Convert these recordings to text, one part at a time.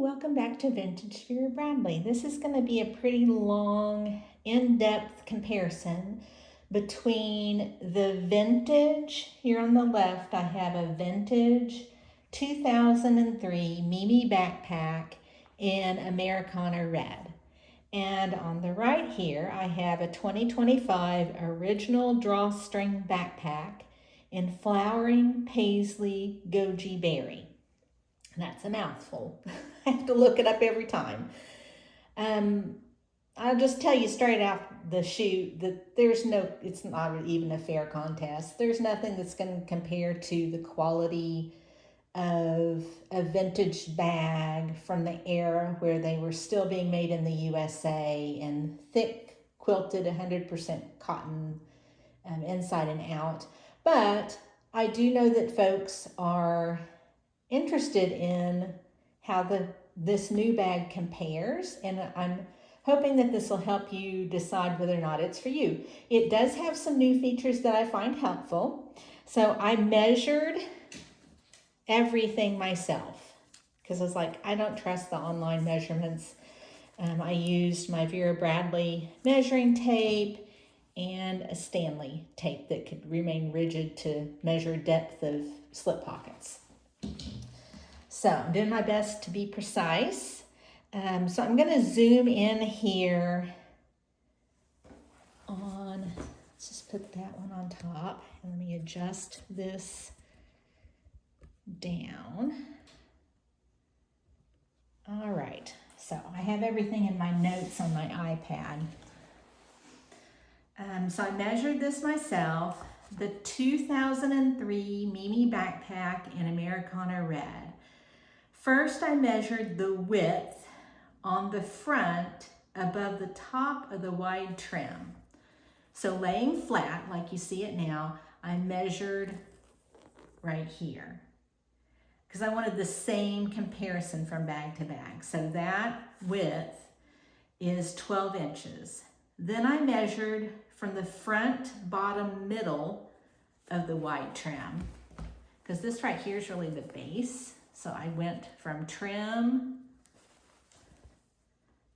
welcome back to Vintage Vera Bradley. This is going to be a pretty long, in-depth comparison between the vintage. Here on the left, I have a vintage 2003 Mimi Backpack in Americana Red. And on the right here, I have a 2025 original Drawstring Backpack in Flowering Paisley Goji Berry. That's a mouthful. I have to look it up every time. I'll just tell you straight out the chute that it's not even a fair contest. There's nothing that's going to compare to the quality of a vintage bag from the era where they were still being made in the USA and thick quilted 100% cotton inside and out. But I do know that folks are interested in how this new bag compares, and I'm hoping that this will help you decide whether or not it's for you. It does have some new features that I find helpful. So I measured everything myself because I was like, I don't trust the online measurements. I used my Vera Bradley measuring tape and a Stanley tape that could remain rigid to measure depth of slip pockets. So I'm doing my best to be precise. So I'm going to zoom in here on, let's just put that one on top, and let me adjust this down. All right, so I have everything in my notes on my iPad. So I measured this myself, the 2003 Mimi Backpack in Americana Red. First, I measured the width on the front above the top of the wide trim. So laying flat, like you see it now, I measured right here because I wanted the same comparison from bag to bag. So that width is 12 inches. Then I measured from the front, bottom, middle of the wide trim, because this right here is really the base. So I went from trim,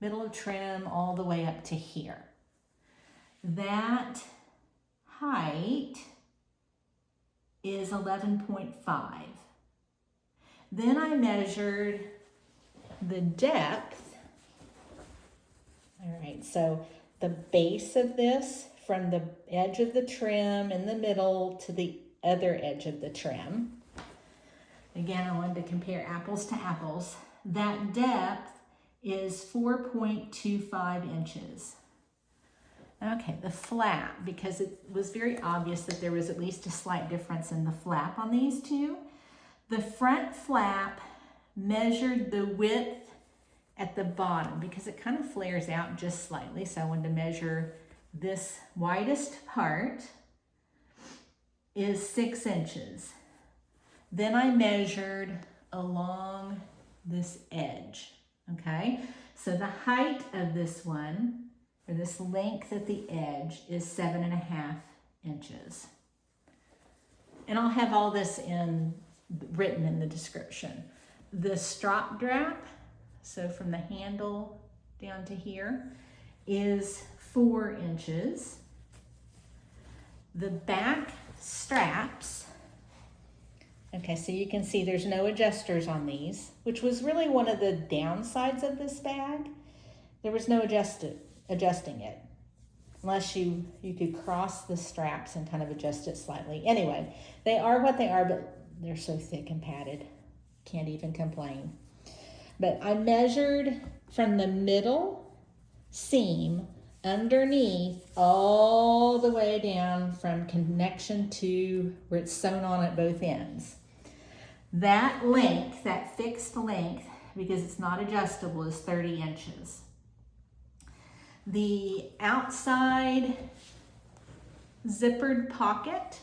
middle of trim, all the way up to here. That height is 11.5. Then I measured the depth. All right, so the base of this from the edge of the trim in the middle to the other edge of the trim. Again, I wanted to compare apples to apples. That depth is 4.25 inches. Okay, the flap, because it was very obvious that there was at least a slight difference in the flap on these two. The front flap measured the width at the bottom because it kind of flares out just slightly. So I wanted to measure this widest part is 6 inches. Then I measured along this edge, okay? So the height of this one, or this length at the edge, is 7.5 inches. And I'll have all this written in the description. The strap drap, so from the handle down to here, is 4 inches. The back straps, okay, so you can see there's no adjusters on these, which was really one of the downsides of this bag. There was no adjusting it, unless you could cross the straps and kind of adjust it slightly. Anyway, they are what they are, but they're so thick and padded. Can't even complain. But I measured from the middle seam underneath all the way down from connection to where it's sewn on at both ends. That length, that fixed length, because it's not adjustable, is 30 inches. The outside zippered pocket,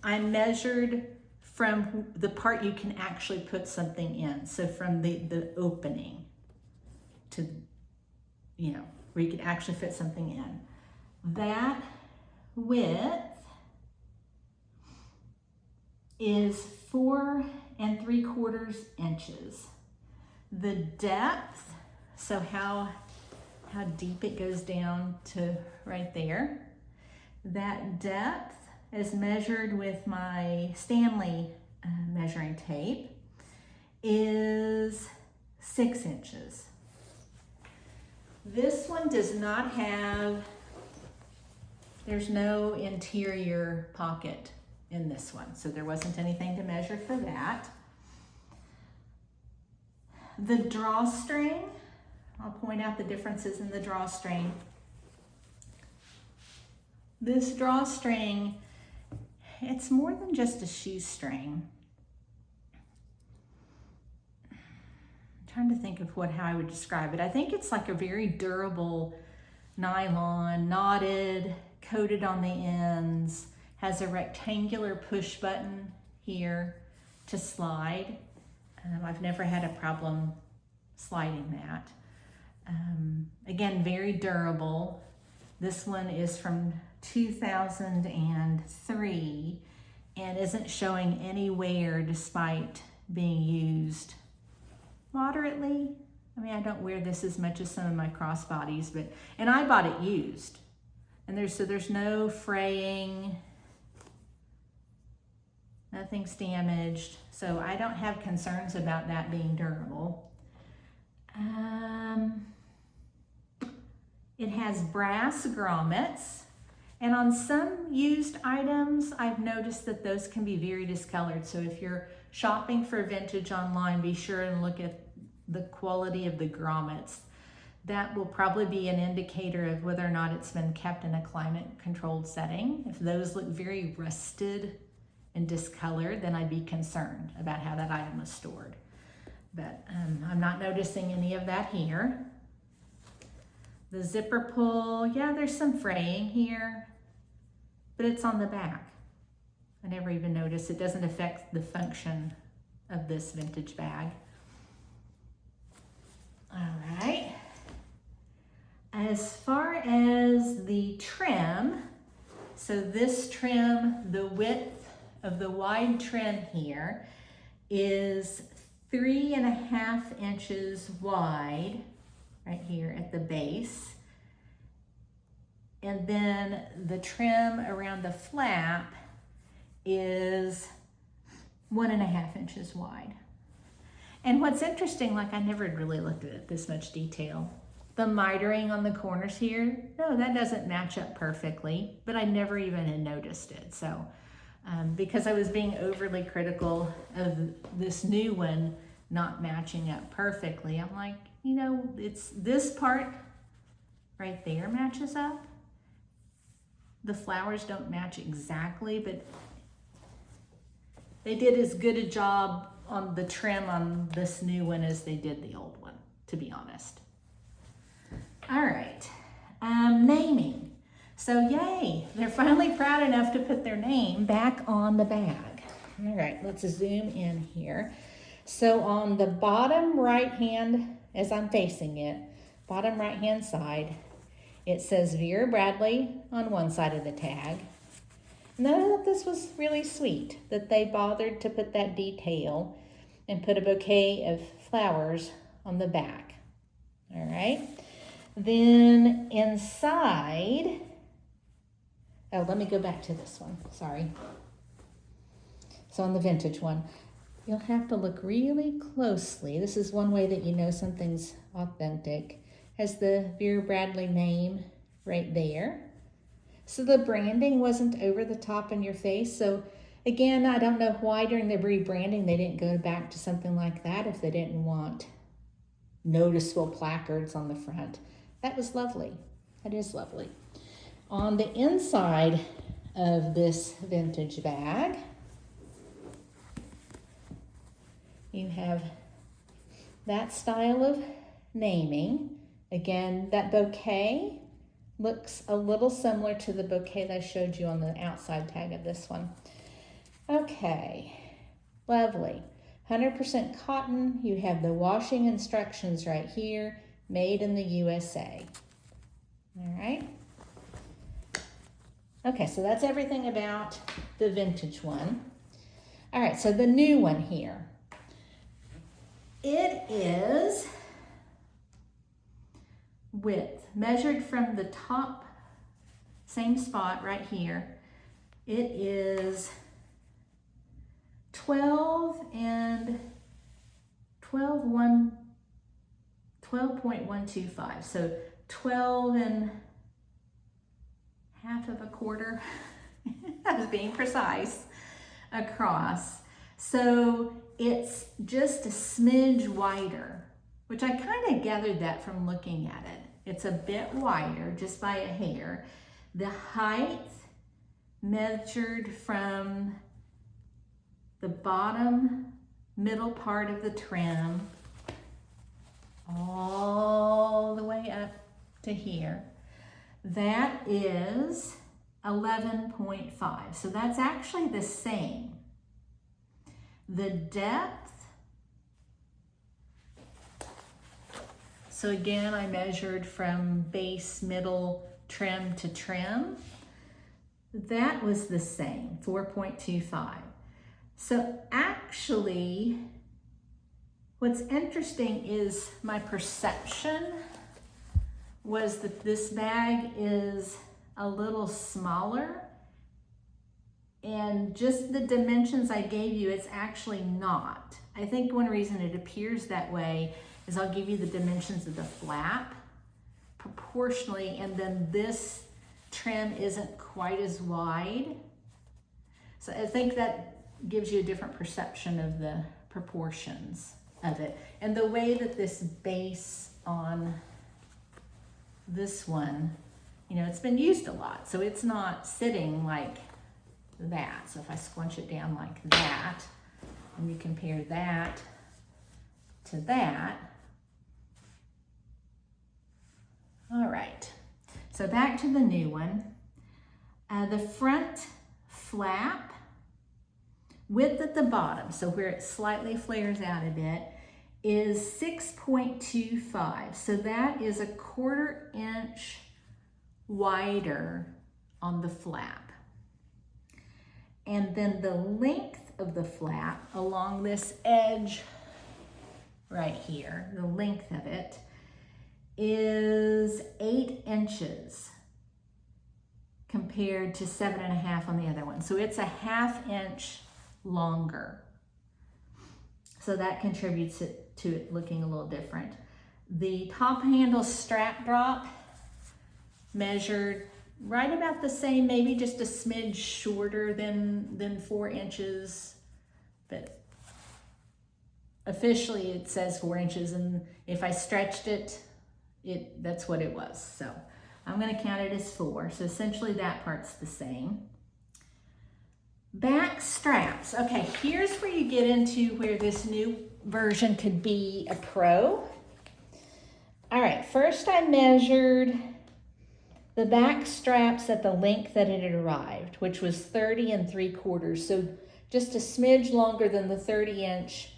I measured from the part you can actually put something in. So from the opening to, where you could actually fit something in. That width is 4 3/4 inches. The depth, so how deep it goes down to right there. That depth is measured with my Stanley measuring tape is 6 inches. This one does not have, there's no interior pocket in this one, so there wasn't anything to measure for that. The drawstring, I'll point out the differences in the drawstring. This drawstring, it's more than just a shoestring. I'm trying to think of how I would describe it. I think it's like a very durable nylon, knotted, coated on the ends, has a rectangular push button here to slide. I've never had a problem sliding that. Again, very durable. This one is from 2003 and isn't showing any wear despite being used moderately. I mean, I don't wear this as much as some of my crossbodies, and I bought it used. And there's no fraying, nothing's damaged, so I don't have concerns about that being durable. It has brass grommets, and on some used items, I've noticed that those can be very discolored. So if you're shopping for vintage online, be sure and look at the quality of the grommets. That will probably be an indicator of whether or not it's been kept in a climate-controlled setting. If those look very rusted and discolored, then I'd be concerned about how that item was stored. But I'm not noticing any of that here. The zipper pull, yeah, there's some fraying here, but it's on the back. I never even noticed. It doesn't affect the function of this vintage bag. All right. As far as the trim, so this trim, the width of the wide trim here is 3.5 inches wide, right here at the base. And then the trim around the flap is 1.5 inches wide. And what's interesting, like I never really looked at it this much detail. The mitering on the corners here, no, that doesn't match up perfectly, but I never even had noticed it. So, because I was being overly critical of this new one not matching up perfectly, I'm like, you know, it's this part right there matches up. The flowers don't match exactly, but they did as good a job on the trim on this new one as they did the old one, to be honest. All right, naming. So yay, they're finally proud enough to put their name back on the bag. All right, let's zoom in here. So on the bottom right hand, as I'm facing it, bottom right hand side, it says Vera Bradley on one side of the tag. And I thought this was really sweet that they bothered to put that detail and put a bouquet of flowers on the back. All right. Then inside, oh, let me go back to this one, sorry. So on the vintage one, you'll have to look really closely. This is one way that you know something's authentic. Has the Vera Bradley name right there. So the branding wasn't over the top in your face. So again, I don't know why during the rebranding they didn't go back to something like that if they didn't want noticeable placards on the front. That was lovely. That is lovely. On the inside of this vintage bag, you have that style of naming. Again, that bouquet looks a little similar to the bouquet that I showed you on the outside tag of this one. Okay, lovely. 100% cotton. You have the washing instructions right here, made in the USA. All right. Okay, so that's everything about the vintage one. All right, so the new one here. It is width, measured from the top, same spot right here. It is 12.125. So 12 and half of a quarter. I was being precise across. So it's just a smidge wider, which I kind of gathered that from looking at it. It's a bit wider, just by a hair. The height measured from the bottom middle part of the trim all the way up to here. That is 11.5. So that's actually the same. The depth, so again, I measured from base, middle, trim to trim. That was the same, 4.25. So actually, what's interesting is my perception was that this bag is a little smaller, and just the dimensions I gave you, it's actually not. I think one reason it appears that way is I'll give you the dimensions of the flap proportionally, and then this trim isn't quite as wide. So I think that gives you a different perception of the proportions of it. And the way that this base on this one, you know, it's been used a lot, so it's not sitting like that. So if I squinch it down like that, and you compare that to that. All right, so back to the new one. The front flap, width at the bottom, so where it slightly flares out a bit, is 6.25. So that is a 1/4 inch wider on the flap. And then the length of the flap along this edge right here, the length of it is 8 inches compared to 7.5 on the other one. So it's a 1/2 inch longer. So that contributes to it looking a little different. The top handle strap drop measured right about the same, maybe just a smidge shorter than 4 inches, but officially it says 4 inches, and if I stretched it, that's what it was. So I'm going to count it as 4. So essentially that part's the same. Back straps. Okay, here's where you get into where this new version could be a pro. All right, first I measured the back straps at the length that it had arrived, which was 30 3/4. So just a smidge longer than the 30-inch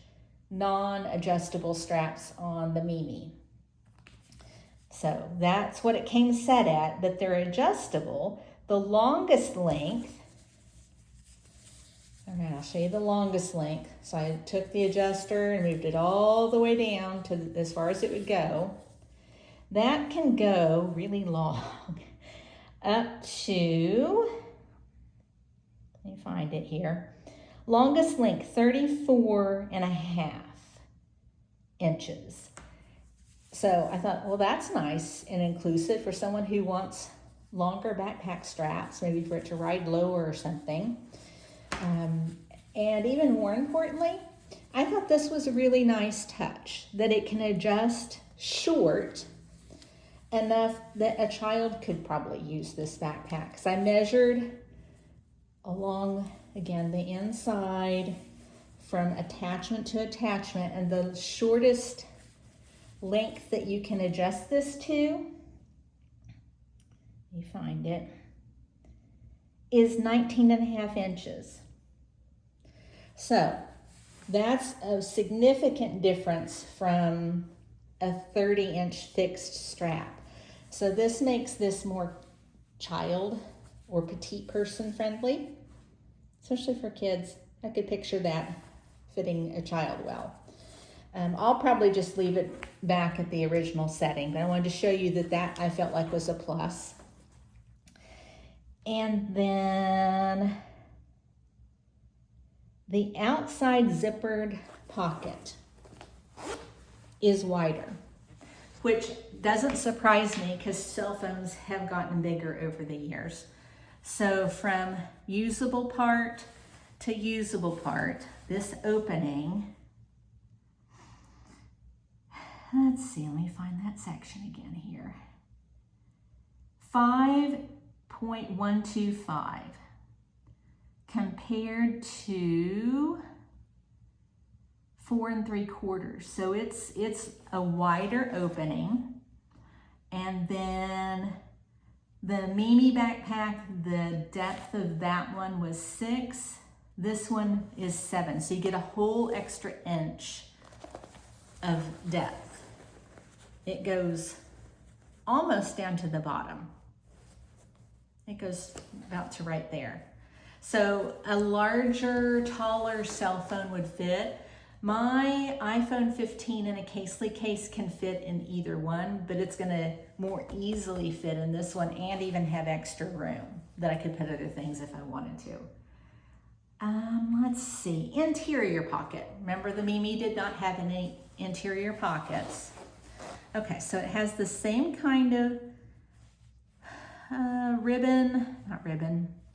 non-adjustable straps on the Mimi. So that's what it came set at, but they're adjustable. The longest length, okay, I'll show you the longest length. So I took the adjuster and moved it all the way down to as far as it would go. That can go really long, up to, let me find it here. Longest length, 34.5 inches. So I thought, well, that's nice and inclusive for someone who wants longer backpack straps, maybe for it to ride lower or something. And even more importantly, I thought this was a really nice touch, that it can adjust short enough that a child could probably use this backpack. So I measured along, again, the inside from attachment to attachment, and the shortest length that you can adjust this to, you find it, is 19.5 inches. So that's a significant difference from a 30-inch fixed strap. So this makes this more child or petite person friendly, especially for kids. I could picture that fitting a child well. I'll probably just leave it back at the original setting, but I wanted to show you that I felt like was a plus. And then the outside zippered pocket is wider, which doesn't surprise me because cell phones have gotten bigger over the years. So from usable part to usable part, this opening, let's see, let me find that section again here. 5.125 compared to 4 3/4. So it's a wider opening. And then the Mimi backpack, the depth of that one was 6. This one is 7. So you get a whole extra inch of depth. It goes almost down to the bottom. It goes about to right there. So a larger, taller cell phone would fit. My iPhone 15 in a Paisley case can fit in either one, but it's gonna more easily fit in this one and even have extra room that I could put other things if I wanted to. Let's see, interior pocket. Remember the Mimi did not have any interior pockets. Okay, so it has the same kind of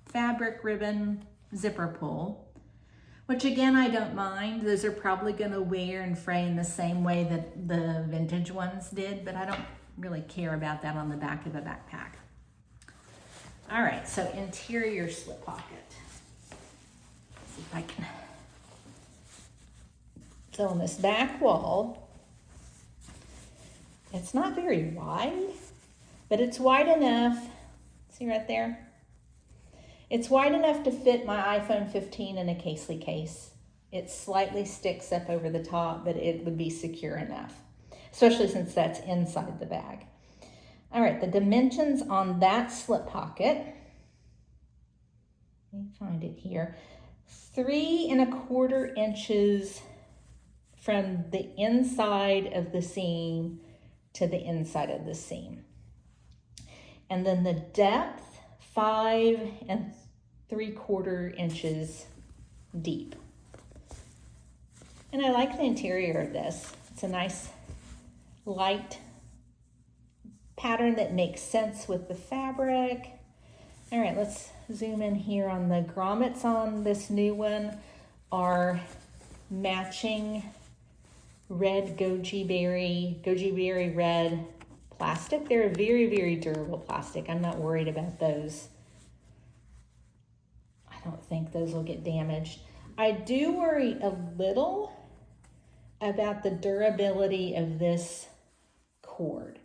fabric ribbon zipper pull, which again, I don't mind. Those are probably gonna wear and fray in the same way that the vintage ones did, but I don't really care about that on the back of a backpack. All right, so interior slip pocket. Let's see if I can. So on this back wall, it's not very wide, but it's wide enough. See right there? It's wide enough to fit my iPhone 15 in a Paisley case. It slightly sticks up over the top, but it would be secure enough, especially since that's inside the bag. All right, the dimensions on that slip pocket, let me find it here, 3 1/4 inches from the inside of the seam to the inside of the seam. And then the depth, 5 3/4 inches deep. And I like the interior of this. It's a nice light pattern that makes sense with the fabric. All right, let's zoom in here on the grommets on this new one are matching red Goji Berry red plastic. They're a very, very durable plastic. I'm not worried about those. I don't think those will get damaged. I do worry a little about the durability of this cord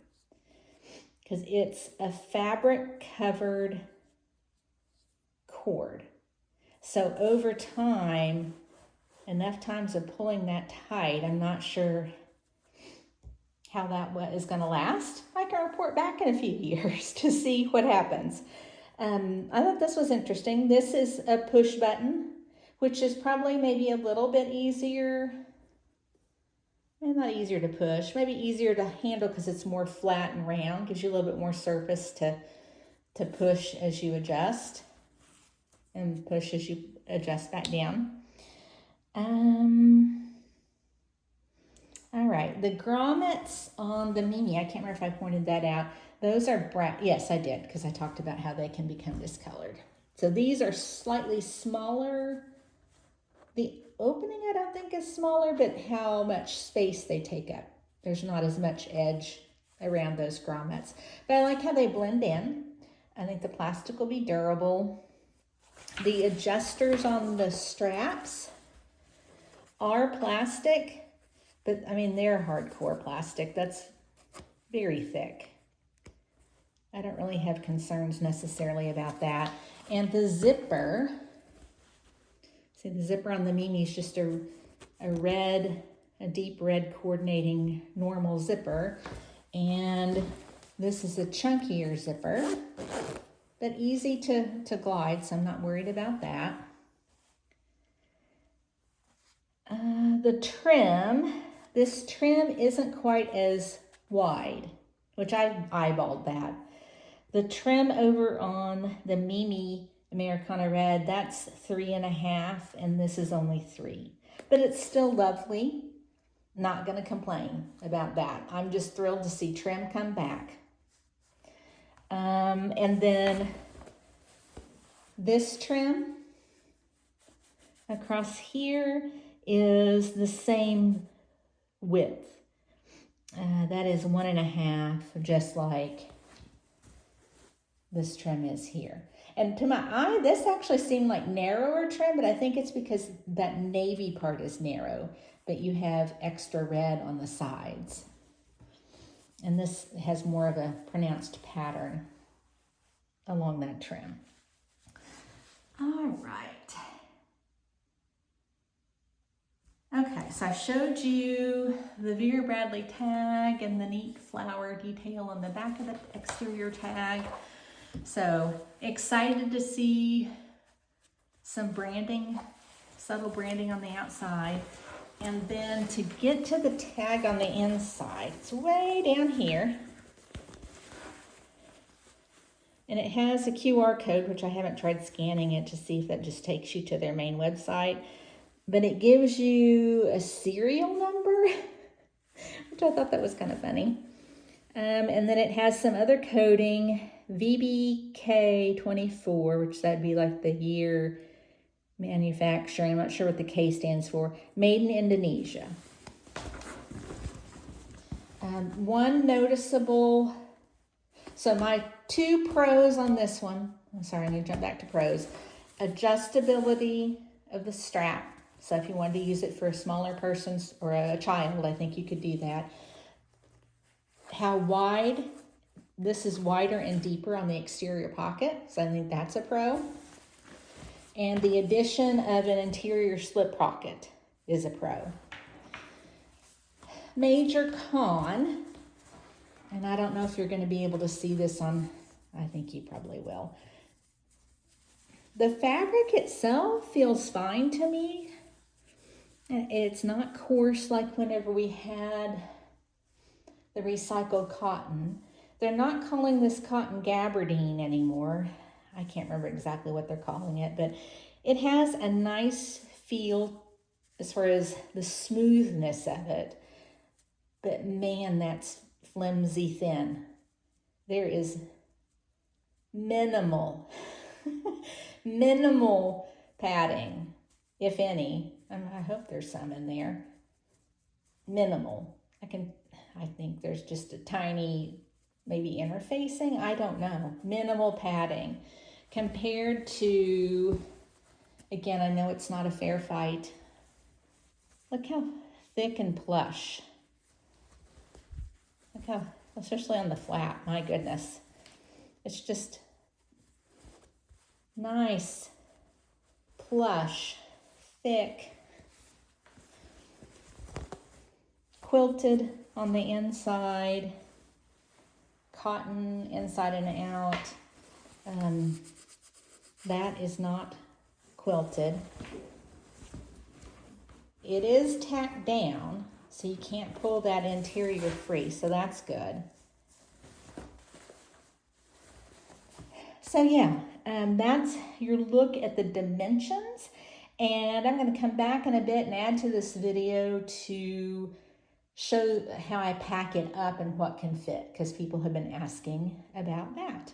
because it's a fabric covered cord. So over time, enough times of pulling that tight, I'm not sure how that is going to last. I can report back in a few years to see what happens. I thought this was interesting. This is a push button, which is probably maybe a little bit easier. Maybe not easier to push, maybe easier to handle because it's more flat and round. Gives you a little bit more surface to push as you adjust and push as you adjust back down. All right, the grommets on the Mimi, I can't remember if I pointed that out. Those are yes, I did, because I talked about how they can become discolored. So these are slightly smaller. The opening I don't think is smaller, but how much space they take up. There's not as much edge around those grommets. But I like how they blend in. I think the plastic will be durable. The adjusters on the straps are plastic. But I mean, they're hardcore plastic. That's very thick. I don't really have concerns necessarily about that. And the zipper, see the zipper on the Mimi is just a deep red coordinating normal zipper. And this is a chunkier zipper, but easy to glide, so I'm not worried about that. The trim, This trim isn't quite as wide, which I eyeballed that. The trim over on the Mimi Americana Red, that's 3.5, and this is only 3. But it's still lovely. Not gonna complain about that. I'm just thrilled to see trim come back. And then this trim across here is the same width. That is 1.5, just like this trim is here. And to my eye, this actually seemed like narrower trim, but I think it's because that navy part is narrow, but you have extra red on the sides. And this has more of a pronounced pattern along that trim. All right. Okay, so I showed you the Vera Bradley tag and the neat flower detail on the back of the exterior tag. So excited to see some branding, subtle branding on the outside. And then to get to the tag on the inside, it's way down here. And it has a QR code, which I haven't tried scanning it to see if that just takes you to their main website. But it gives you a serial number, which I thought that was kind of funny. And then it has some other coding, VBK24, which that'd be like the year manufacturing. I'm not sure what the K stands for. Made in Indonesia. One noticeable, so my 2 pros on this one, I'm sorry, I need to jump back to pros. Adjustability of the strap. So if you wanted to use it for a smaller person or a child, I think you could do that. How wide, this is wider and deeper on the exterior pocket, so I think that's a pro. And the addition of an interior slip pocket is a pro. Major con, and I don't know if you're going to be able to see this on, I think you probably will. The fabric itself feels fine to me. And it's not coarse like whenever we had the recycled cotton. They're not calling this cotton gabardine anymore. I can't remember exactly what they're calling it, but it has a nice feel as far as the smoothness of it. But man, that's flimsy thin. There is minimal, minimal padding, if any. I hope there's some in there. Minimal. I think there's just a tiny, maybe interfacing. I don't know. Minimal padding compared to, again, I know it's not a fair fight. Look how thick and plush. Look how, especially on the flat, my goodness. It's just nice, plush, thick, quilted on the inside, cotton inside and out. That is not quilted. It is tacked down, so you can't pull that interior free, so that's good. So yeah, that's your look at the dimensions. And I'm going to come back in a bit and add to this video to show how I pack it up and what can fit, because people have been asking about that.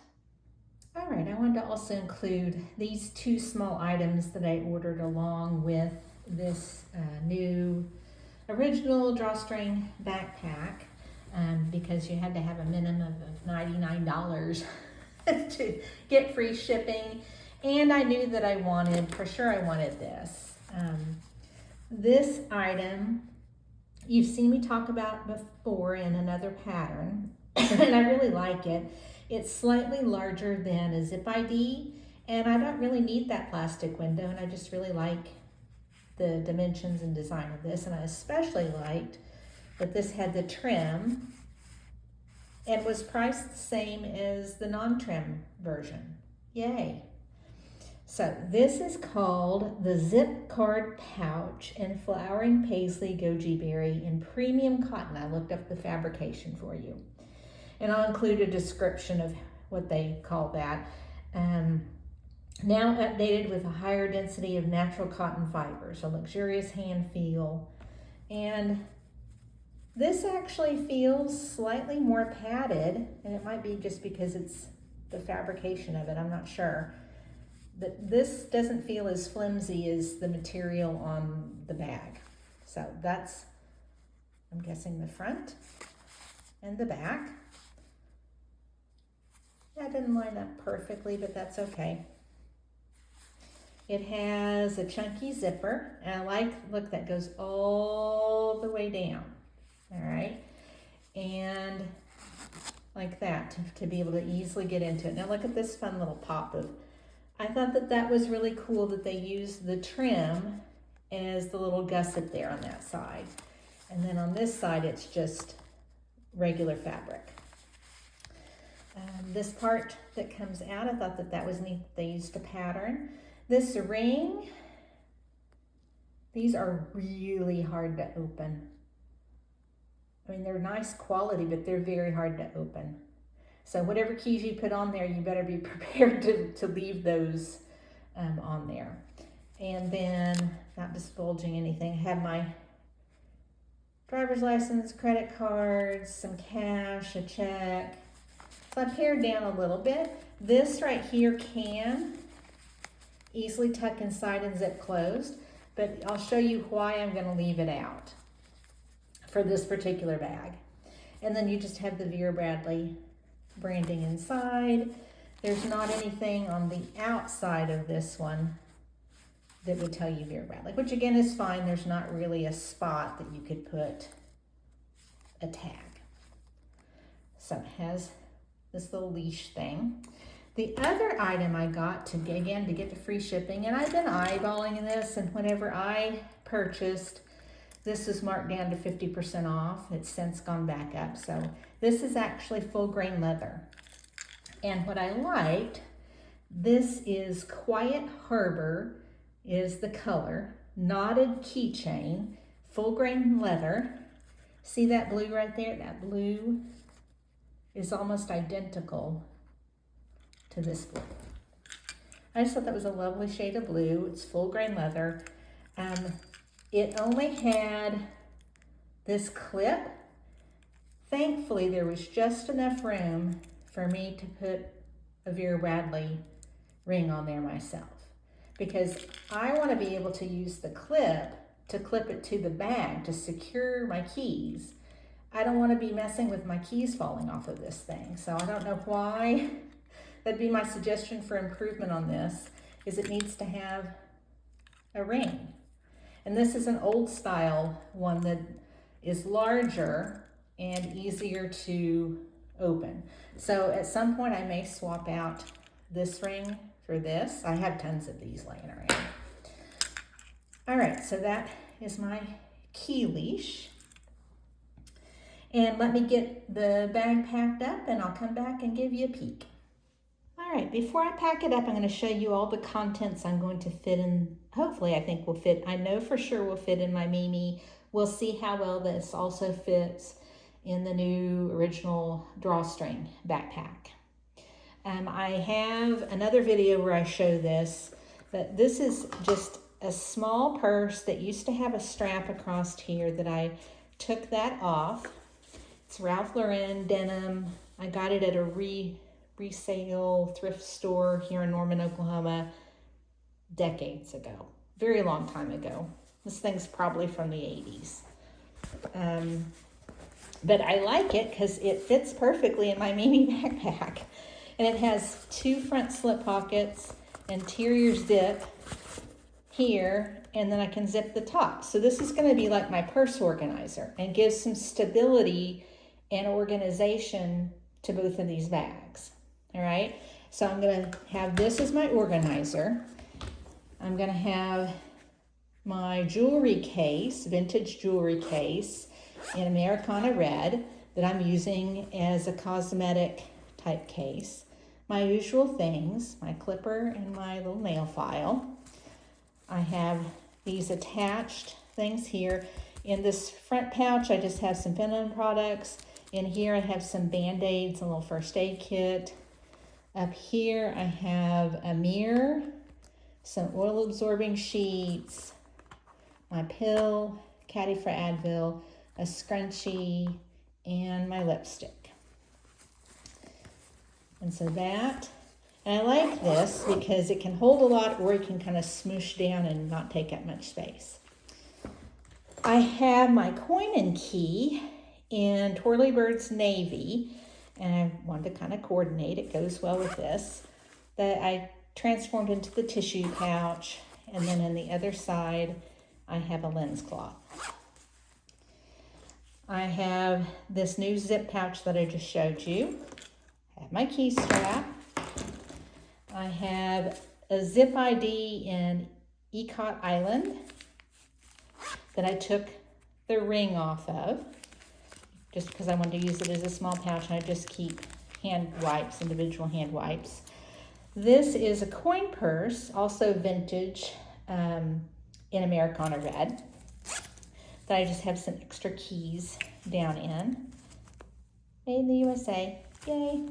All right, I wanted to also include these 2 small items that I ordered along with this new original Drawstring Backpack, because you had to have a minimum of $99 to get free shipping. And I knew that I wanted this. This item, you've seen me talk about before in another pattern, and I really like it. It's slightly larger than a zip ID, and I don't really need that plastic window, and I just really like the dimensions and design of this, and I especially liked that this had the trim and was priced the same as the non-trim version. Yay. So this is called the Zip Card Pouch in Flowering Paisley Goji Berry in premium cotton. I looked up the fabrication for you. And I'll include a description of what they call that. Now updated with a higher density of natural cotton fibers, a luxurious hand feel. And this actually feels slightly more padded, and it might be just because it's the fabrication of it, I'm not sure. But this doesn't feel as flimsy as the material on the bag. So that's, I'm guessing, the front and the back. That didn't line up perfectly, but that's okay. It has a chunky zipper, and I like, look, that goes all the way down, all right? And like that, to be able to easily get into it. Now look at this fun little pop of, I thought that that was really cool that they used the trim as the little gusset there on that side. And then on this side, it's just regular fabric. This part that comes out, I thought that that was neat. They used a pattern. This ring, these are really hard to open. I mean, they're nice quality, but they're very hard to open. So whatever keys you put on there, you better be prepared to leave those on there. And then, not divulging anything, I have my driver's license, credit cards, some cash, a check. So I pared down a little bit. This right here can easily tuck inside and zip closed, but I'll show you why I'm going to leave it out for this particular bag. And then you just have the Vera Bradley branding inside. There's not anything on the outside of this one that would tell you Vera Bradley, which again is fine. There's not really a spot that you could put a tag. So it has this little leash thing. The other item I got to get the free shipping, and I've been eyeballing this, and whenever I purchased, this is marked down to 50% off. It's since gone back up. So this is actually full grain leather. And what I liked, this is Quiet Harbor is the color, knotted keychain, full grain leather. See that blue right there? That blue is almost identical to this blue. I just thought that was a lovely shade of blue. It's full grain leather. It only had this clip. Thankfully, there was just enough room for me to put a Vera Bradley ring on there myself, because I want to be able to use the clip to clip it to the bag to secure my keys. I don't want to be messing with my keys falling off of this thing. So I don't know why. That'd be my suggestion for improvement on this, is it needs to have a ring. And this is an old style one that is larger and easier to open. So at some point I may swap out this ring for this. I have tons of these laying around. All right, so that is my key leash. And let me get the bag packed up and I'll come back and give you a peek. All right, before I pack it up, I'm going to show you all the contents I'm going to fit in. Hopefully, I think will fit. I know for sure will fit in my Mimi. We'll see how well this also fits in the new original Drawstring Backpack. I have another video where I show this, but this is just a small purse that used to have a strap across here that I took that off. It's Ralph Lauren denim. I got it at a resale thrift store here in Norman, Oklahoma, decades ago, very long time ago. This thing's probably from the 80s. But I like it because it fits perfectly in my Mimi backpack. And it has two front slip pockets, interior zip here, and then I can zip the top. So this is going to be like my purse organizer and gives some stability and organization to both of these bags. All right, so I'm going to have this as my organizer. I'm going to have my jewelry case, vintage jewelry case in Americana Red that I'm using as a cosmetic type case. my usual things, my clipper and my little nail file. I have these attached things here. In this front pouch, I just have some feminine products. In here, I have some Band-Aids, a little first aid kit. Up here, I have a mirror, some oil-absorbing sheets, my pill, caddy for Advil, a scrunchie, and my lipstick. And so that, and I like this because it can hold a lot or it can kind of smoosh down and not take up much space. I have my coin and key in Twirly Bird's navy, and I wanted to kind of coordinate. It goes well with this. That I transformed into the tissue pouch, and then on the other side, I have a lens cloth. I have this new zip pouch that I just showed you. I have my key strap. I have a zip ID in Ecot Island that I took the ring off of just because I wanted to use it as a small pouch, and I just keep hand wipes, individual hand wipes. This is a coin purse, also vintage, in Americana Red, that I just have some extra keys down in. Made in the USA, yay.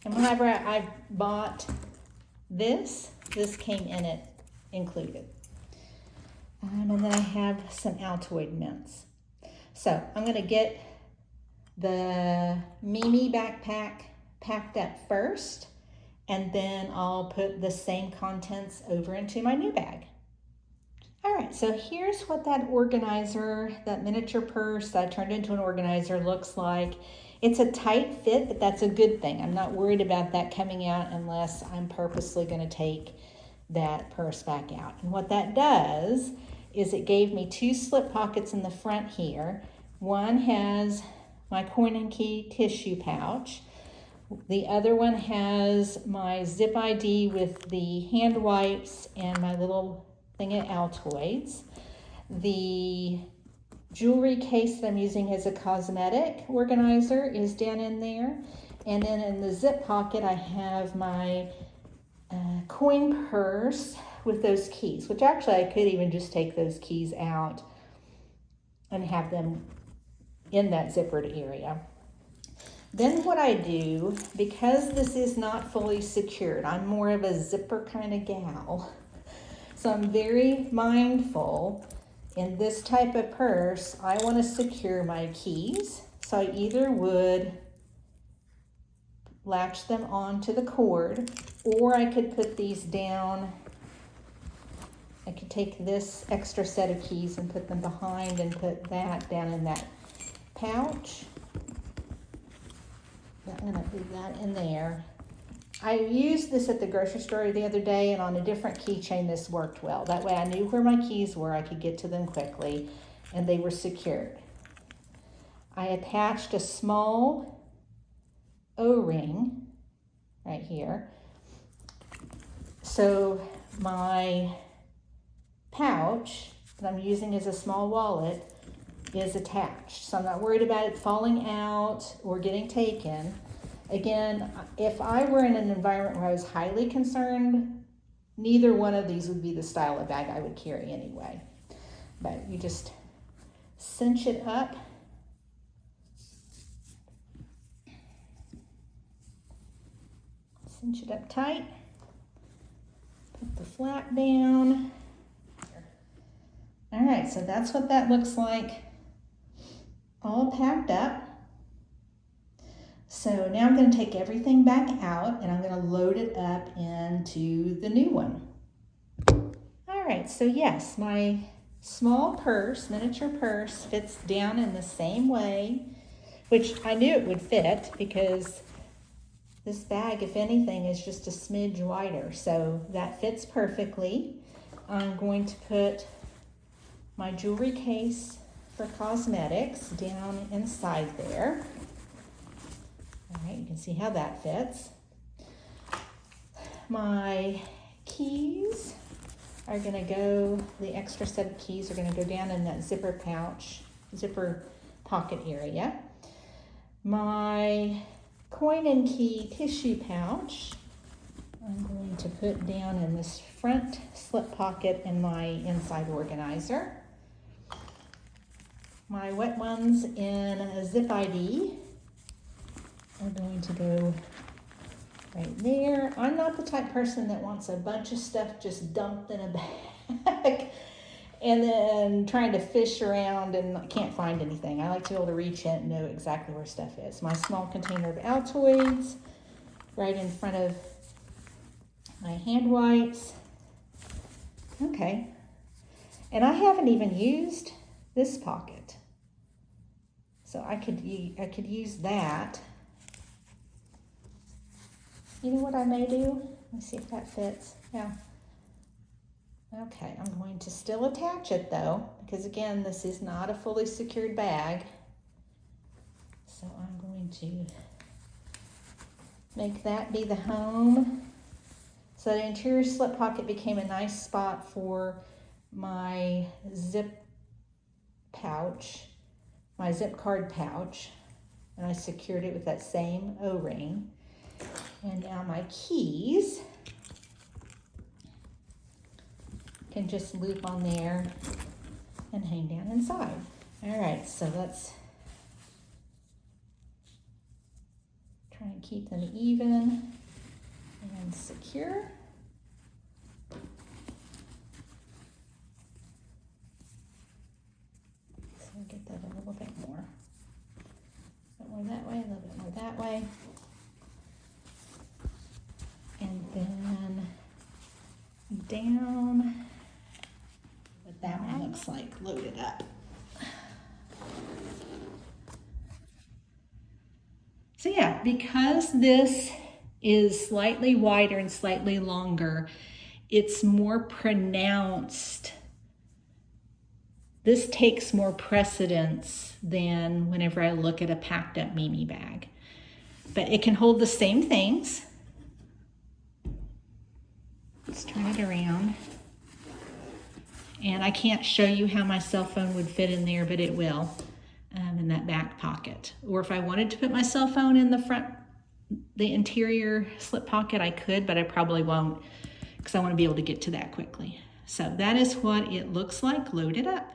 And whenever I bought this came in it included. And then I have some Altoid mints. So I'm gonna get the Mimi backpack packed up first, and then I'll put the same contents over into my new bag. All right, so here's what that organizer, that miniature purse that I turned into an organizer looks like. It's a tight fit, but that's a good thing. I'm not worried about that coming out unless I'm purposely gonna take that purse back out. And what that does is it gave me two slip pockets in the front here. One has my coin and key tissue pouch. The other one has my zip ID with the hand wipes and my little thing of Altoids. The jewelry case that I'm using as a cosmetic organizer is down in there. And then in the zip pocket, I have my coin purse with those keys, which actually I could even just take those keys out and have them in that zippered area. Then what I do, because this is not fully secured, I'm more of a zipper kind of gal, so I'm very mindful in this type of purse, I want to secure my keys. So I either would latch them onto the cord, or I could put these down. I could take this extra set of keys and put them behind and put that down in that pouch. I'm gonna leave that in there. I used this at the grocery store the other day, and on a different keychain this worked well. That way I knew where my keys were, I could get to them quickly, and they were secured. I attached a small O-ring right here. So my pouch that I'm using as a small wallet is attached. So I'm not worried about it falling out or getting taken. Again, if I were in an environment where I was highly concerned, neither one of these would be the style of bag I would carry anyway. But you just cinch it up. Cinch it up tight. Put the flap down. All right, so that's what that looks like, all packed up. So now I'm going to take everything back out, and I'm going to load it up into the new one. All right, so yes, my small purse, miniature purse, fits down in the same way, which I knew it would fit because this bag, if anything, is just a smidge wider. So that fits perfectly. I'm going to put my jewelry case for cosmetics down inside there. All right, you can see how that fits. My keys are gonna go, the extra set of keys are gonna go down in that zipper pouch, zipper pocket area. My coin and key tissue pouch. I'm going to put down in this front slip pocket in my inside organizer. My wet ones in a zip ID are going to go right there. I'm not the type person that wants a bunch of stuff just dumped in a bag and then trying to fish around and can't find anything. I like to be able to reach in and know exactly where stuff is. My small container of Altoids right in front of my hand wipes. Okay. And I haven't even used this pocket. So I could use that. You know what I may do? Let me see if that fits. Yeah. Okay, I'm going to still attach it though, because again, this is not a fully secured bag. So I'm going to make that be the home. So the interior slip pocket became a nice spot for my zip pouch, my zip card pouch, and I secured it with that same O-ring. And now my keys can just loop on there and hang down inside. All right, so let's try and keep them even and secure. So get that a little bit more. A bit more that way, a little bit more that way. And then down. What that one looks like, loaded up. So yeah, because this is slightly wider and slightly longer, it's more pronounced. This takes more precedence than whenever I look at a packed up Mimi bag. But it can hold the same things. Let's turn it around. And I can't show you how my cell phone would fit in there, but it will in that back pocket. Or if I wanted to put my cell phone in the front, the interior slip pocket, I could, but I probably won't because I want to be able to get to that quickly. So that is what it looks like loaded up.